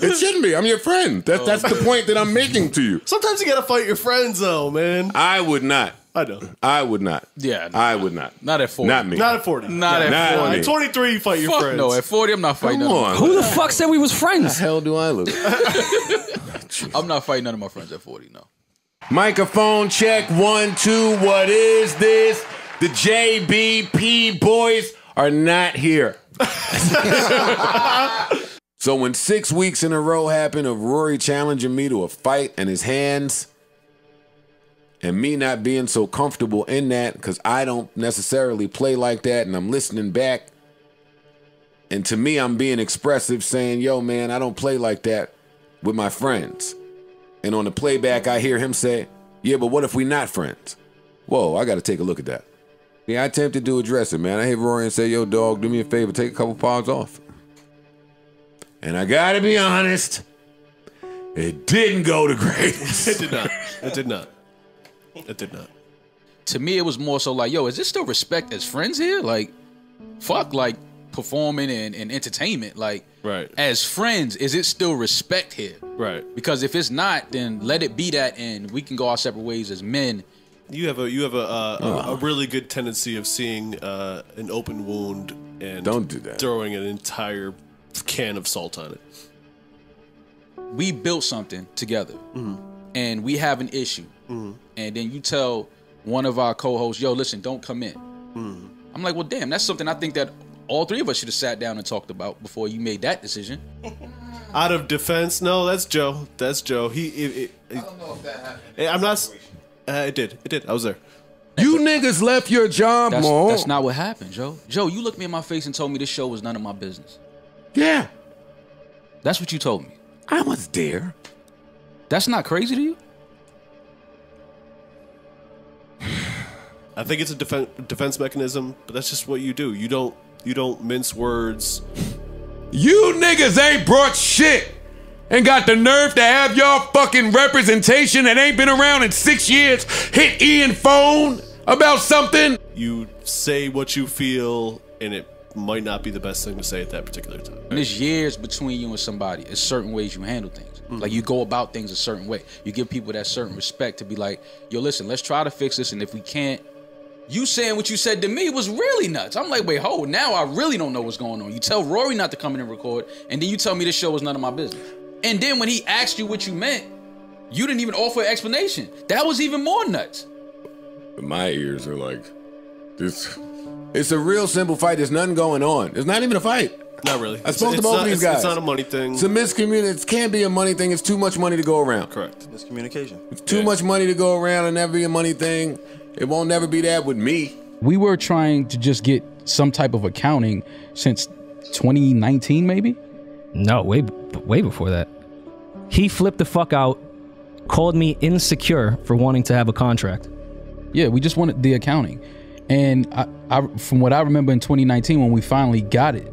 It shouldn't be. I'm your friend. That's the point that I'm making to you. Sometimes you gotta fight your friends, though, man. I would not. I know. I would not. Yeah. No, I would not. Not at 40. Not me. Not at 40. Not at 40. At 23, you fight your Fuck friends. no. At 40, I'm not fighting Come on. Who the fuck said we was friends? The hell do I look? I'm not fighting none of my friends at 40, no. Microphone check 1, 2. What is this? The JBP boys are not here. So when 6 weeks in a row happened of Rory challenging me to a fight and his hands, and me not being so comfortable in that because I don't necessarily play like that, and I'm listening back, and to me I'm being expressive saying, yo man, I don't play like that with my friends. And on the playback I hear him say, yeah, but what if we not friends? Whoa, I gotta take a look at that. Yeah, I attempted to address it, man. I hit Rory and say, yo dog, do me a favor, take a couple pounds off. And I gotta be honest, it didn't go the greatest. It did not. It did not. It did not. To me, it was more so like, yo, is this still respect as friends here? Like, fuck, like, performing and entertainment. Like, right. As friends, is it still respect here? Right. Because if it's not, then let it be that, and we can go our separate ways as men. You have a really good tendency of seeing an open wound and don't do that. Throwing an entire can of salt on it. We built something together, and we have an issue. And then you tell one of our co-hosts, yo, listen, don't come in. I'm like, well, damn, that's something I think that all three of us should have sat down and talked about before you made that decision. Out of defense, no, that's Joe. That's Joe. I don't know if that happened. I'm not. It did. I was there. You niggas left your job, Mo. That's not what happened, Joe. Joe, you looked me in my face and told me this show was none of my business. Yeah. That's what you told me. I was there. That's not crazy to you? I think it's a defense mechanism, but that's just what you do. You don't mince words. You niggas ain't brought shit and got the nerve to have y'all fucking representation that ain't been around in 6 years hit Ian phone about something. You say what you feel, and it might not be the best thing to say at that particular time. And there's years between you and somebody. It's certain ways you handle things. Like you go about things a certain way. You give people that certain respect to be like, yo, listen, let's try to fix this. And if we can't, you saying what you said to me was really nuts. I'm like, wait, hold, now I really don't know what's going on. You tell Rory not to come in and record, and then you tell me this show was none of my business. And then when he asked you what you meant, you didn't even offer an explanation. That was even more nuts. My ears are like, this. It's a real simple fight. There's nothing going on. There's not even a fight. Not really. I spoke to both of these guys. It's not a money thing. It's a miscommunication. It can't be a money thing. It's too much money to go around. Correct. Miscommunication. It's too much money to go around and never be a money thing. It won't never be that with me. We were trying to just get some type of accounting since 2019, maybe? No, way before that. He flipped the fuck out, called me insecure for wanting to have a contract. Yeah, we just wanted the accounting. And I from what I remember in 2019, when we finally got it,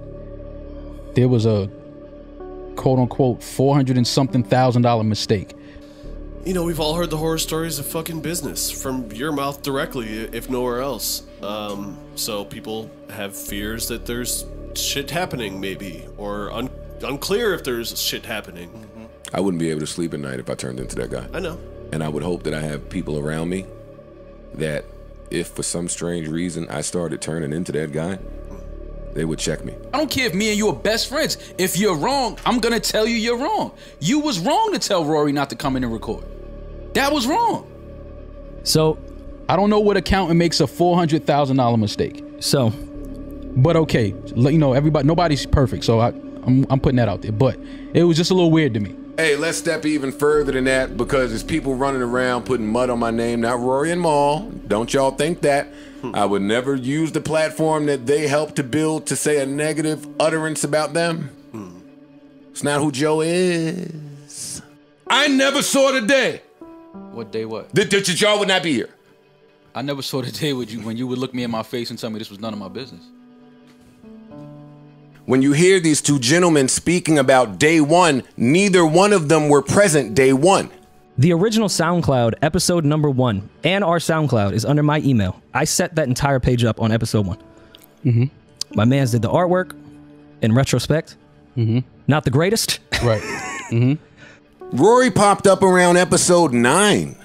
there was a quote-unquote $400 and something thousand mistake. You know, we've all heard the horror stories of fucking business from your mouth directly, if nowhere else. So people have fears that there's shit happening, maybe, or unclear if there's shit happening. I wouldn't be able to sleep at night if I turned into that guy. I know. And I would hope that I have people around me that if for some strange reason I started turning into that guy, they would check me. I don't care if me and you are best friends. If you're wrong, I'm gonna tell you you're wrong. You was wrong to tell Rory not to come in and record. That was wrong. So, I don't know what accountant makes a $400,000 mistake. So, but okay, you know, nobody's perfect, so I'm putting that out there. But it was just a little weird to me. Hey, let's step even further than that, because there's people running around putting mud on my name, not Rory and Mal. Don't y'all think that. I would never use the platform that they helped to build to say a negative utterance about them. It's not who Joe is. I never saw the day. What day what? That y'all would not be here. I never saw the day with you when you would look me in my face and tell me this was none of my business. When you hear these two gentlemen speaking about day one, neither one of them were present day one. The original SoundCloud, episode number 1, and our SoundCloud is under my email. I set that entire page up on episode 1. My mans did the artwork. In retrospect, not the greatest. Right. Rory popped up around episode 9.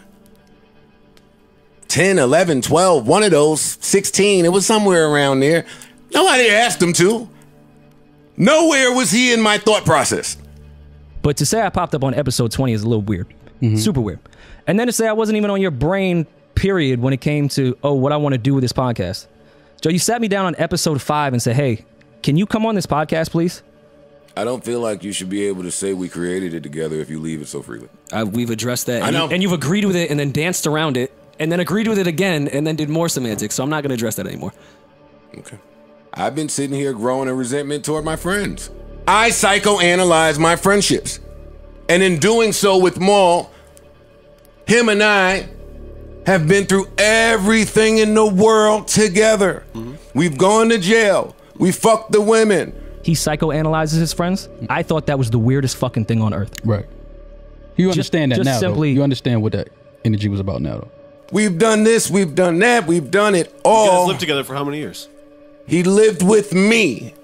10, 11, 12, one of those, 16. It was somewhere around there. Nobody asked him to. Nowhere was he in my thought process. But to say I popped up on episode 20 is a little weird. Super weird. And then to say I wasn't even on your brain, period, when it came to, what I want to do with this podcast. Joe, you sat me down on episode 5 and said, hey, can you come on this podcast, please? I don't feel like you should be able to say we created it together if you leave it so freely. We've addressed that. I know. And you've agreed with it and then danced around it and then agreed with it again and then did more semantics. So I'm not going to address that anymore. Okay. I've been sitting here growing a resentment toward my friends. I psychoanalyze my friendships. And in doing so with Mal, him and I have been through everything in the world together. We've gone to jail. We fucked the women. He psychoanalyzes his friends. I thought that was the weirdest fucking thing on earth. Right. You understand that just now, simply, though. You understand what that energy was about now, though. We've done this, we've done that, we've done it You all. guys lived together for how many years? He lived with me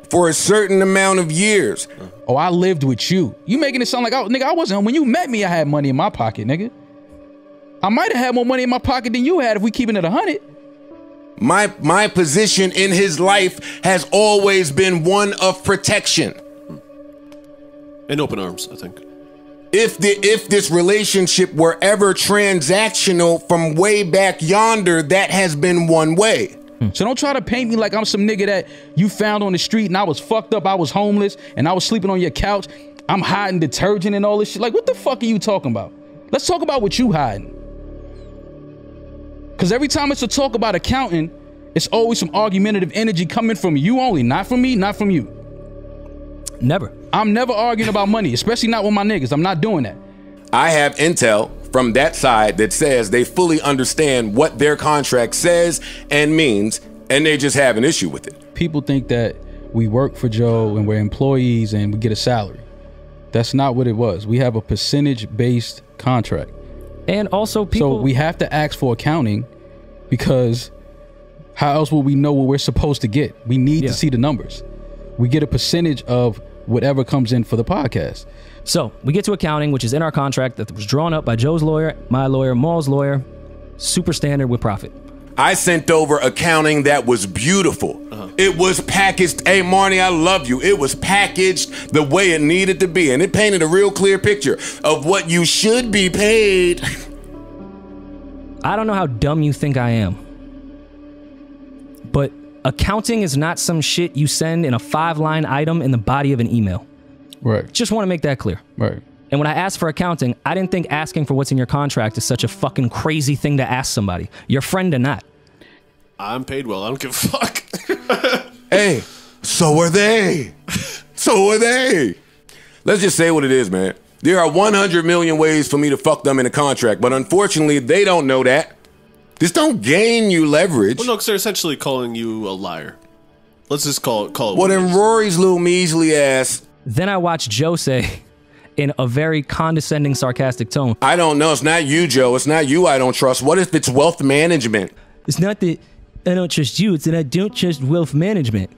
for a certain amount of years. Oh, I lived with you. You making it sound like, nigga, I wasn't. When you met me, I had money in my pocket, nigga. I might have had more money in my pocket than you had if we keeping it 100. My position in his life has always been one of protection. In open arms, I think. If this relationship were ever transactional from way back yonder, that has been one way. So don't try to paint me like I'm some nigga that you found on the street and I was fucked up, I was homeless, and I was sleeping on your couch. I'm hiding detergent and all this shit. Like, what the fuck are you talking about? Let's talk about what you hiding. Because every time it's a talk about accounting, it's always some argumentative energy coming from you only, not from me, not from you. Never. I'm never arguing about money, especially not with my niggas. I'm not doing that. I have intel from that side that says they fully understand what their contract says and means, and they just have an issue with it. People think that we work for Joe and we're employees and we get a salary. That's not what it was. We have a percentage-based contract. And also people... So we have to ask for accounting because how else will we know what we're supposed to get? We need to see the numbers. We get a percentage of whatever comes in for the podcast. So we get to accounting, which is in our contract that was drawn up by Joe's lawyer, my lawyer, Mal's lawyer, super standard with profit. I sent over accounting that was beautiful. It was packaged. Hey, Marnie, I love you. It was packaged the way it needed to be. And it painted a real clear picture of what you should be paid. I don't know how dumb you think I am, but accounting is not some shit you send in a 5-line item in the body of an email. Right. Just want to make that clear. Right. And when I asked for accounting, I didn't think asking for what's in your contract is such a fucking crazy thing to ask somebody, your friend or not. I'm paid well. I don't give a fuck. Hey, so are they. So are they. Let's just say what it is, man. There are 100 million ways for me to fuck them in a contract, but unfortunately, they don't know that. This don't gain you leverage. Well, no, because they're essentially calling you a liar. Let's just call it. Well, then Rory's little measly ass. Then I watched Joe say, in a very condescending, sarcastic tone, I don't know. It's not you, Joe. It's not you I don't trust. What if it's wealth management? it's not that I don't trust you, it's that I don't trust wealth management.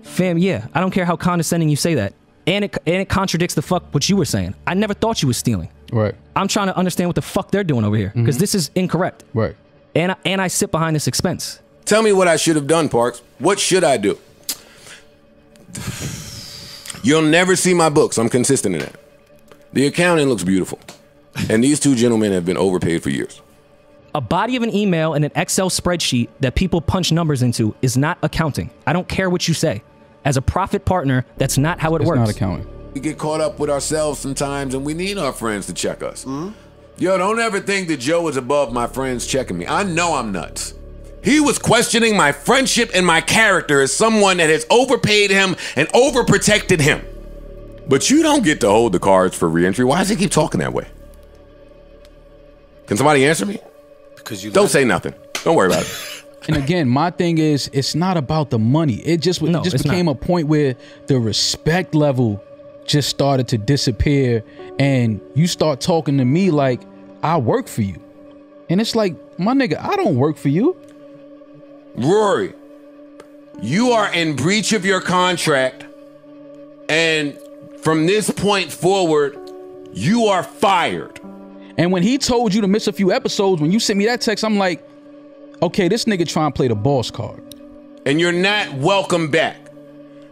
Fam, yeah, I don't care how condescending you say that. And it contradicts the fuck what you were saying. I never thought you was stealing. Right. I'm trying to understand what the fuck they're doing over here, because this is incorrect. Right. And I sit behind this expense. Tell me what I should have done, Parks. What should I do? You'll never see my books. I'm consistent in that. The accounting looks beautiful. And these two gentlemen have been overpaid for years. A body of an email and an Excel spreadsheet that people punch numbers into is not accounting. I don't care what you say. As a profit partner, that's not how it works. It's not accounting. We get caught up with ourselves sometimes, and we need our friends to check us. Yo, don't ever think that Joe is above my friends checking me. I know I'm nuts. He was questioning my friendship and my character as someone that has overpaid him and overprotected him. But you don't get to hold the cards for reentry. Why does he keep talking that way? Can somebody answer me? Because you Don't say nothing. Don't worry about it. And again, my thing is, it's not about the money. It just became a point where the respect level just started to disappear, and you start talking to me like I work for you. And it's like, my nigga, I don't work for you. Rory, you are in breach of your contract, and from this point forward, you are fired. And when he told you to miss a few episodes, when you sent me that text, I'm like, okay, this nigga trying to play the boss card. And you're not welcome back.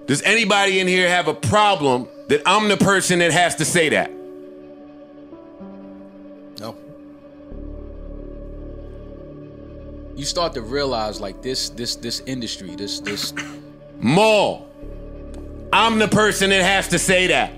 Does anybody in here have a problem that I'm the person that has to say that? No. You start to realize like this industry, this Mal, I'm the person that has to say that.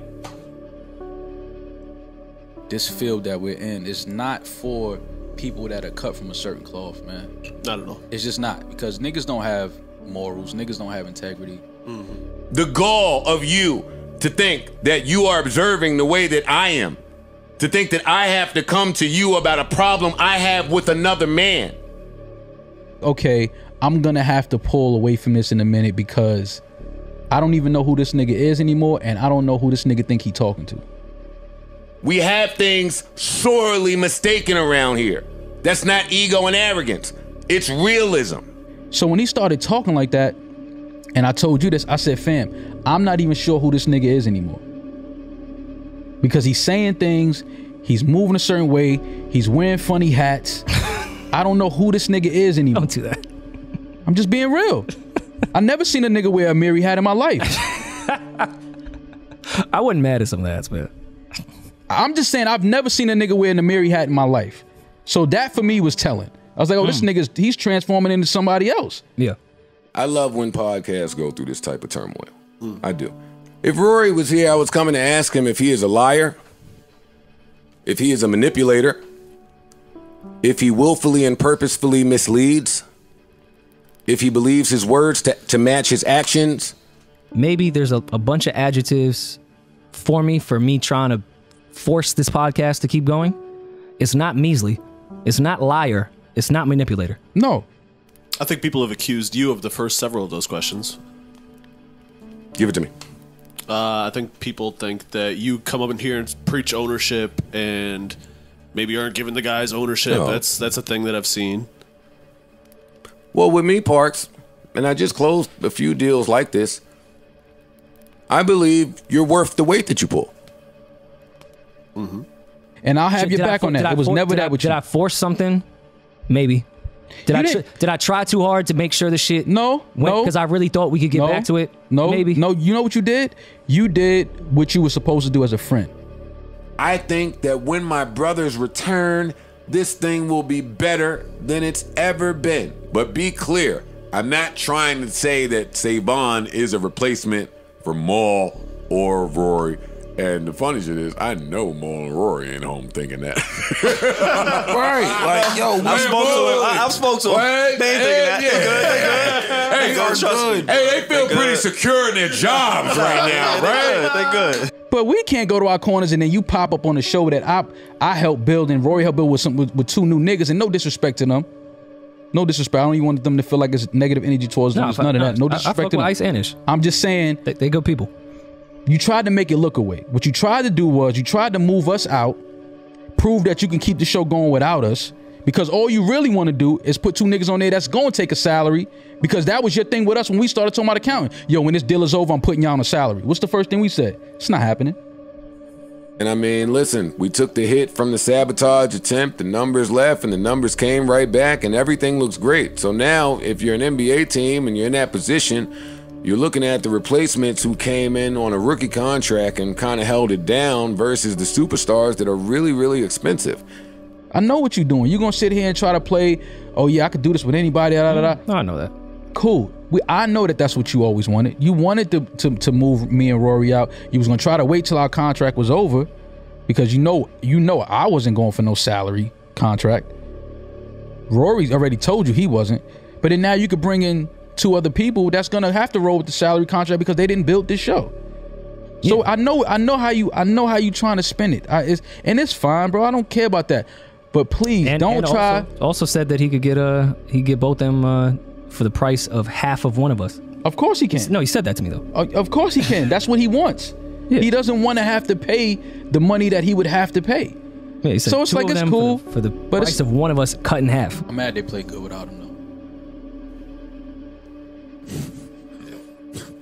This field that we're in is not for people that are cut from a certain cloth, man. Not at all. It's just not, because niggas don't have morals, niggas don't have integrity. Mm-hmm. The gall of you to think that you are observing the way that I am, to think that I have to come to you about a problem I have with another man. Okay, I'm gonna have to pull away from this in a minute because I don't even know who this nigga is anymore, and I don't know who this nigga think he talking to. We have things sorely mistaken around here. That's not ego and arrogance. It's realism. So when he started talking like that, and I told you this, I said, fam, I'm not even sure who this nigga is anymore. Because he's saying things, he's moving a certain way, he's wearing funny hats. I don't know who this nigga is anymore. Don't do that. I'm just being real. I never seen a nigga wear a Mary hat in my life. I wasn't mad at some of that, man. I'm just saying I've never seen a nigga wearing a Mary hat in my life. So that for me was telling. I was like, oh, this nigga's, he's transforming into somebody else. Yeah. I love when podcasts go through this type of turmoil. I do. If Rory was here, I was coming to ask him if he is a liar, if he is a manipulator, if he willfully and purposefully misleads, if he believes his words to match his actions. Maybe there's a bunch of adjectives for me trying to force this podcast to keep going. It's not measly. It's not liar. It's not manipulator. No. I think people have accused you of the first several of those questions. Give it to me. I think people think that you come up in here and preach ownership and maybe aren't giving the guys ownership. No. That's a thing that I've seen. Well, with me, Parks, and I just closed a few deals like this, I believe you're worth the weight that you pull. Mm-hmm. And I'll have your back on that. It was never that with you. Did I force something? Maybe. Did I try too hard to make sure the shit No. because I really thought we could get back to it? Maybe. No, you know what you did? You did what you were supposed to do as a friend. I think that when my brothers return, this thing will be better than it's ever been. But be clear, I'm not trying to say that Savon is a replacement for Mal or Rory. And the funny shit is, I know Mal and Rory ain't home thinking that. Right. Like, yo, I've spoke to them. They ain't thinking that. Hey, they feel pretty secure in their jobs right now, right? They good. But we can't go to our corners and then you pop up on the show that I helped build and Rory helped build with two new niggas, and no disrespect to them. No disrespect. I don't even want them to feel like it's negative energy towards them. It's none of that. No disrespect to them. Ice and Ish. I'm just saying they good people. You tried to make it look away. What you tried to do was you tried to move us out, prove that you can keep the show going without us, because all you really want to do is put two niggas on there that's going to take a salary, because that was your thing with us when we started talking about accounting. Yo, when this deal is over, I'm putting y'all on a salary. What's the first thing we said? It's not happening. And I mean, listen, we took the hit from the sabotage attempt, the numbers left, and the numbers came right back, and everything looks great. So now, if you're an NBA team and you're in that position, you're looking at the replacements who came in on a rookie contract and kind of held it down versus the superstars that are really, really expensive. I know what you're doing. You're going to sit here and try to play, oh yeah, I could do this with anybody, No, I know that. Cool. I know that's what you always wanted. You wanted to move me and Rory out. You was going to try to wait till our contract was over, because you know I wasn't going for no salary contract. Rory's already told you he wasn't. But then now you could bring in two other people that's gonna have to roll with the salary contract because they didn't build this show. Yeah. So I know how you trying to spin it. It's fine, bro. I don't care about that. But please don't try. Also said that he could get both them for the price of half of one of us. Of course he can. No, he said that to me though. Of course he can. That's what he wants. Yeah. He doesn't want to have to pay the money that he would have to pay. Yeah, he said so it's like it's cool for the price of one of us cut in half. I'm mad they play good without him though.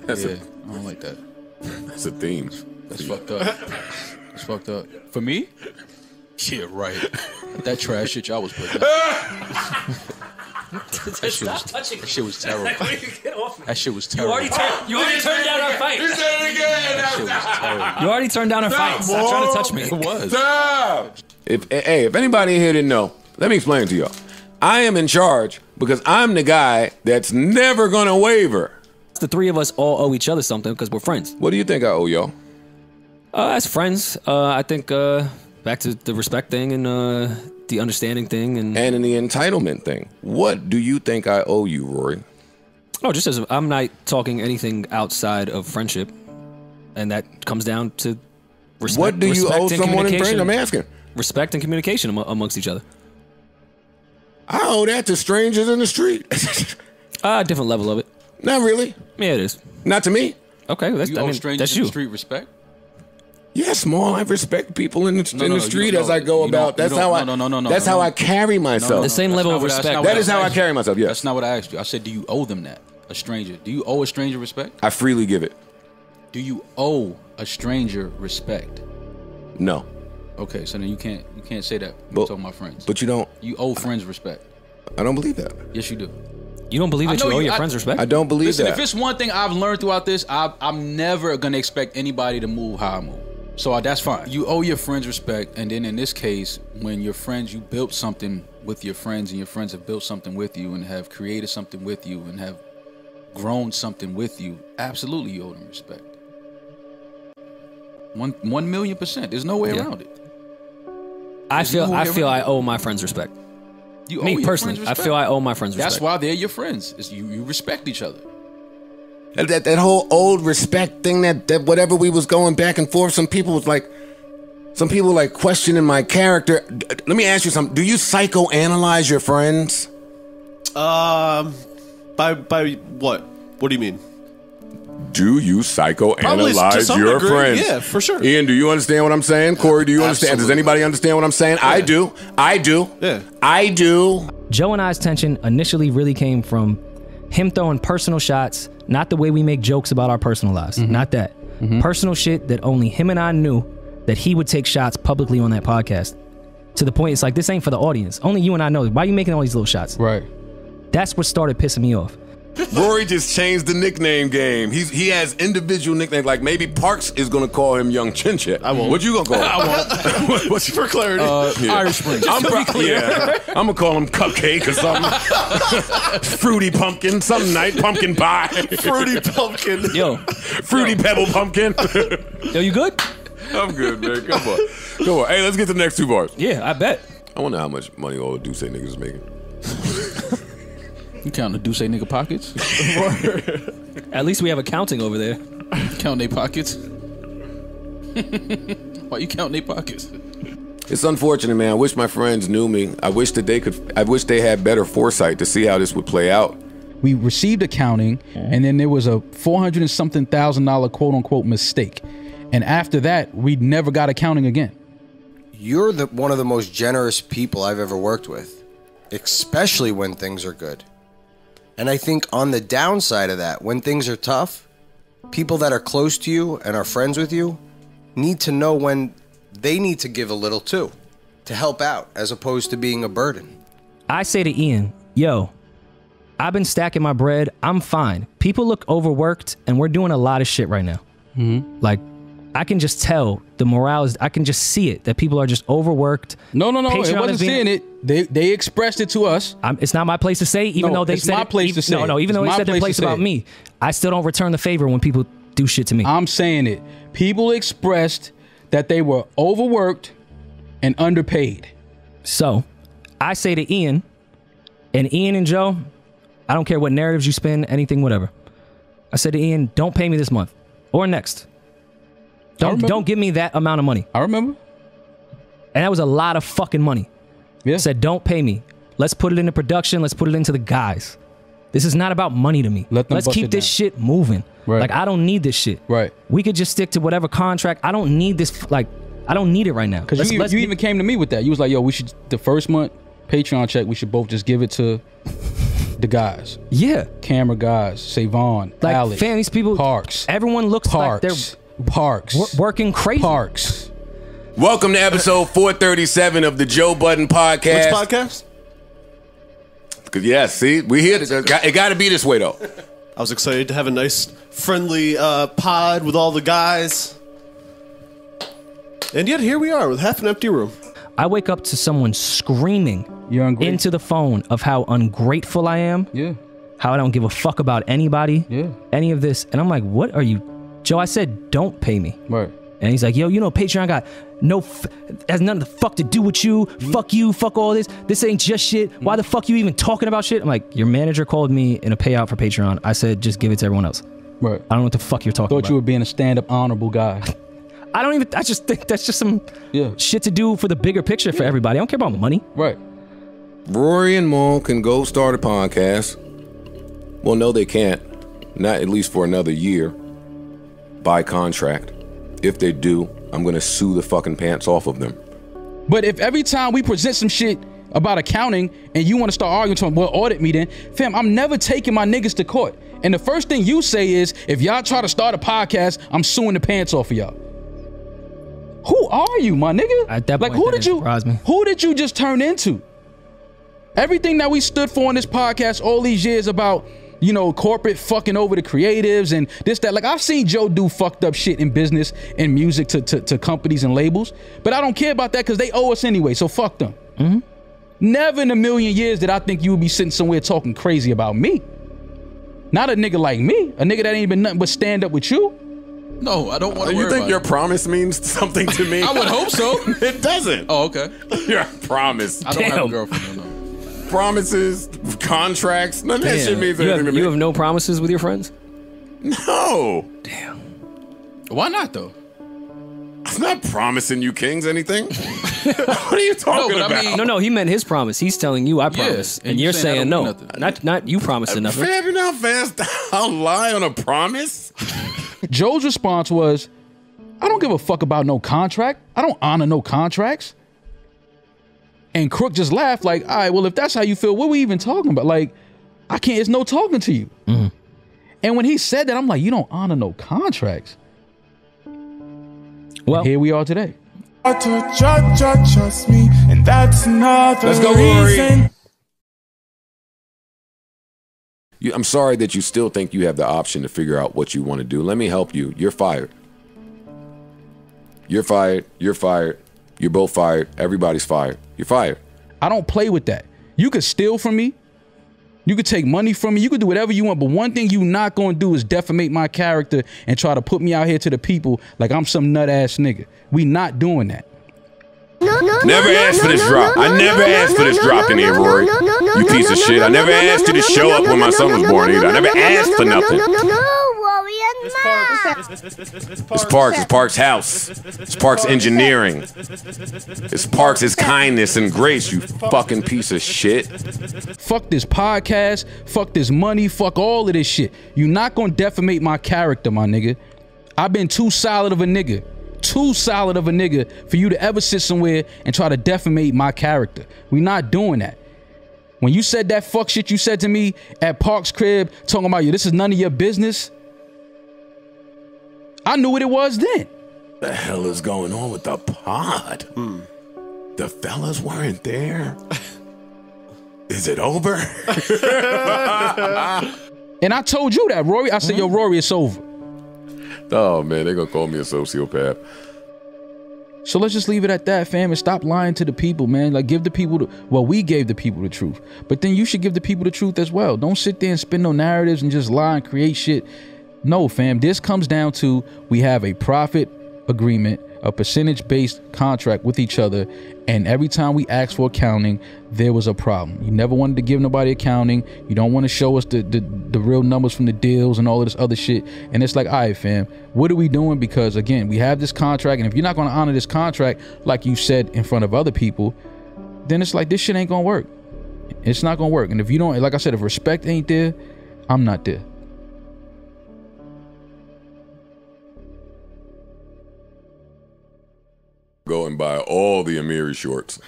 I don't like that. That's a theme. That's fucked up. That's fucked up. For me? Yeah, right. That trash shit y'all was putting out. That shit was terrible. That shit was terrible. You already turned down our fight. You said it again. That shit was terrible. You already turned down our fight. Stop trying to touch me. It was. Stop. If anybody in here didn't know, let me explain it to y'all. I am in charge because I'm the guy that's never gonna waver. The three of us all owe each other something because we're friends. What do you think I owe y'all? As friends, I think back to the respect thing and the understanding thing and in the entitlement thing. What do you think I owe you, Rory? Oh, just as I'm not talking anything outside of friendship, and that comes down to respect. What do you owe someone in friendship? I'm asking. Respect and communication amongst each other. I owe that to strangers in the street. Different level of it. Not really. Yeah, it is. Not to me. Okay, You owe strangers in the street respect? Yeah, small. I respect people in the street as I go about. That's how I carry myself. The same level of respect. That is how I carry myself. Yes. That's not what I asked you. I said, do you owe them that? A stranger. Do you owe a stranger respect? I freely give it. Do you owe a stranger respect? No. Okay, so then you can't say that when you're talking about friends. But you don't. You owe friends respect. I don't believe that. Yes, you do. You don't believe that you owe your friends respect? I don't believe Listen, that. if it's one thing I've learned throughout this, I'm never gonna expect anybody to move how I move. So that's fine. You owe your friends respect, and then in this case, when your friends, you built something with your friends, and your friends have built something with you, and have created something with you, and have grown something with you, absolutely you owe them respect. 1,000,000%. There's no way around it. I feel I owe my friends respect. You Me owe your personally, friends I respect. feel I owe my friends respect. That's why they're your friends. Is you respect each other. That whole old respect thing, that whatever we was going back and forth, some people like questioning my character. Let me ask you something. Do you psychoanalyze your friends? By what? What do you mean? Do you psychoanalyze your friends? Yeah, for sure. Ian, do you understand what I'm saying? Corey, do you understand? Does anybody understand what I'm saying? Yeah. I do. Yeah. I do. Joe and I's tension initially really came from him throwing personal shots, not the way we make jokes about our personal lives. Not that. Personal shit that only him and I knew that he would take shots publicly on that podcast. To the point, it's like, this ain't for the audience. Only you and I know. Why are you making all these little shots? Right. That's what started pissing me off. Rory just changed the nickname game. He has individual nicknames. Like maybe Parks is gonna call him Young Chin Chin. I won't. What you gonna call him? I won't. What's for clarity? Irish Spring. I'm gonna call him Cupcake or something. Fruity Pumpkin, some night pumpkin pie. Fruity Pumpkin. Yo. Fruity Pebble Pumpkin. Yo, you good? I'm good, man. Come on. Hey, let's get to the next two bars. Yeah, I bet. I wonder how much money all the Duce niggas is making. You counting the Duce nigga pockets? At least we have accounting over there. Counting their pockets? Why you counting their pockets? It's unfortunate, man. I wish my friends knew me. I wish they had better foresight to see how this would play out. We received accounting, and then there was a $400 and something thousand quote unquote mistake. And after that, we never got accounting again. You're one of the most generous people I've ever worked with, especially when things are good. And I think on the downside of that, when things are tough, people that are close to you and are friends with you need to know when they need to give a little too, to help out, as opposed to being a burden. I say to Ian, yo, I've been stacking my bread. I'm fine. People look overworked, and we're doing a lot of shit right now. Like, I can just tell the morale is, I can just see it, that people are just overworked. No, Patreon it wasn't seeing it. They expressed it to us. It's not my place to say, even though they said my place to say. Even though they said their place about me, I still don't return the favor when people do shit to me. I'm saying it. People expressed that they were overworked and underpaid. So, I say to Ian and Joe, I don't care what narratives you spin, anything, whatever. I said to Ian, don't pay me this month or next. Don't give me that amount of money. I remember. And that was a lot of fucking money. Yeah. I said, don't pay me. Let's put it into production. Let's put it into the guys. This is not about money to me. Let's keep this shit moving. Right. Like, I don't need this shit. Right. We could just stick to whatever contract. I don't need this. Like, I don't need it right now. Because you even came to me with that. You was like, yo, we should, the first month Patreon check, we should both just give it to the guys. Yeah. Camera guys, Savon, Like, Alex, fam, these people, Parks, everyone looks like they're Parks. Working crazy. Parks. Welcome to episode 437 of the Joe Budden Podcast. Which podcast? Yeah, see, we here. It got to be this way, though. I was excited to have a nice, friendly pod with all the guys. And yet here we are with half an empty room. I wake up to someone screaming into the phone of how ungrateful I am. Yeah. How I don't give a fuck about anybody. Yeah. Any of this. And I'm like, what are you? Joe, I said, don't pay me. Right. And he's like, yo, you know, Patreon got has nothing the fuck to do with you. Fuck you. Fuck all this. This ain't just shit. Why the fuck you even talking about shit? I'm like, your manager called me in a payout for Patreon. I said, just give it to everyone else. Right. I don't know what the fuck you're talking about. Thought you were being a stand-up honorable guy. I just think that's just some shit to do for the bigger picture for everybody. I don't care about money. Right. Rory and Mal can go start a podcast. Well, no, they can't. Not at least for another year. By contract. If they do, I'm going to sue the fucking pants off of them. But if every time we present some shit about accounting and you want to start arguing to them, well, audit me then. Fam, I'm never taking my niggas to court. And the first thing you say is, if y'all try to start a podcast, I'm suing the pants off of y'all. Who are you, my nigga? At that point, who did you just turn into? Everything that we stood for on this podcast all these years about, you know, corporate fucking over the creatives and this, that. Like, I've seen Joe do fucked up shit in business and music to companies and labels, but I don't care about that because they owe us anyway, so fuck them. Mm-hmm. Never in a million years did I think you would be sitting somewhere talking crazy about me. Not a nigga like me, a nigga that ain't been nothing but stand up with you. No, I don't want to worry You think about your it. promise means something to me? I would hope so. It doesn't. Oh, okay. Your promise. I don't have a girlfriend, no. Promises, contracts, none of that shit means anything to me. You have no promises with your friends? No. Damn. Why not, though? I'm not promising you kings anything. What are you talking about? I mean, No, he meant his promise. He's telling you, I promise. and and you you're saying I saying don't no. do Not you promising nothing. Fam, you're not fast. I'll lie on a promise. Joe's response was, I don't give a fuck about no contract. I don't honor no contracts. And Crook just laughed like, all right, well, if that's how you feel, what are we even talking about? Like, I can't, it's no talking to you. Mm-hmm. And when he said that, I'm like, you don't honor no contracts. Well, here we are today. Trust me, and that's another Let's go, Rory. I'm sorry that you still think you have the option to figure out what you want to do. Let me help you. You're fired. You're fired. You're fired. You're both fired. Everybody's fired. You're fired. I don't play with that. You could steal from me. You could take money from me. You could do whatever you want. But one thing you not going to do is defamate my character and try to put me out here to the people like I'm some nut ass nigga. We not doing that. Never asked for this drop. I never asked for this drop in here, Rory. You piece of shit. I never asked you to show up when my son was born either. I never asked for nothing. It's Parks. It's Parks' house. It's Parks' engineering. It's Parks' kindness and grace, you fucking piece of shit. Fuck this podcast. Fuck this money. Fuck all of this shit. You not gonna defamate my character, my nigga. I've been too solid of a nigga. Too solid of a nigga for you to ever sit somewhere and try to defamate my character. We not doing that. When you said that fuck shit you said to me at Parks' crib, talking about you, this is none of your business, I knew what it was then. The hell is going on with the pod? The fellas weren't there. Is it over? And I told you that, Rory. I said, yo, Rory, it's over. Oh, man, they're going to call me a sociopath. So let's just leave it at that, fam, and stop lying to the people, man. Like, give the people we gave the people the truth. But then you should give the people the truth as well. Don't sit there and spin no narratives and just lie and create shit. No, fam, this comes down to we have a profit agreement, a percentage-based contract with each other, and every time we asked for accounting, there was a problem. You never wanted to give nobody accounting. You don't want to show us the real numbers from the deals and all of this other shit. And it's like, all right, fam, what are we doing? Because, again, we have this contract, and if you're not going to honor this contract like you said in front of other people, then it's like, this shit ain't going to work. It's not going to work. And if you don't, like I said, if respect ain't there, I'm not there. Go and buy all the Amiri shorts.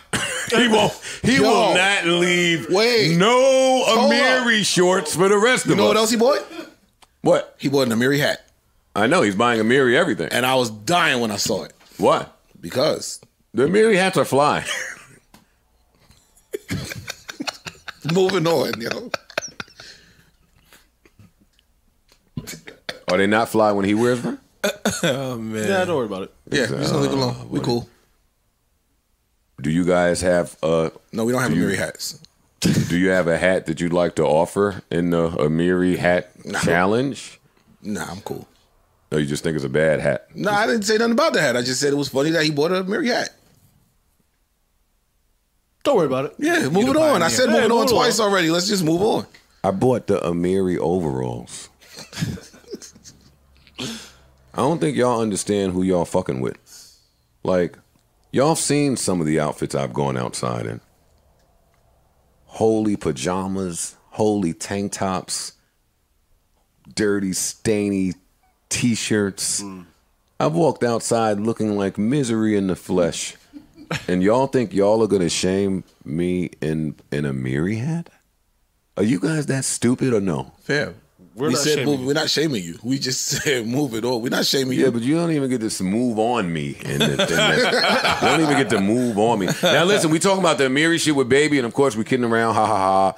He will not leave no Amiri shorts for the rest of us. You know what else he bought? What? He bought an Amiri hat. I know he's buying Amiri everything. And I was dying when I saw it. Why? Because the Amiri hats are fly. Moving on, yo. Are they not fly when he wears them? Oh man. Yeah, don't worry about it. Yeah, just gonna leave it alone. We cool. Do you guys have No, we don't have Amiri hats. Do you have a hat that you'd like to offer in the Amiri hat challenge? Nah, I'm cool. No, you just think it's a bad hat. No, I didn't say nothing about the hat. I just said it was funny that he bought a Amiri hat. Don't worry about it. Yeah, move it on. I said moving on twice already. Let's just move on. I bought the Amiri overalls. I don't think y'all understand who y'all fucking with. Like, y'all seen some of the outfits I've gone outside in. Holy pajamas, holy tank tops, dirty, stainy t-shirts. I've walked outside looking like misery in the flesh. And y'all think y'all are gonna shame me in a Amiri hat? Are you guys that stupid or no? Fair. We're not shaming you. We just said move it on. We're not shaming you. Yeah, but you don't even get to move on me. You don't even get to move on me. Now listen, we talking about the Amiri shit with Baby, and of course we kidding around, ha ha ha.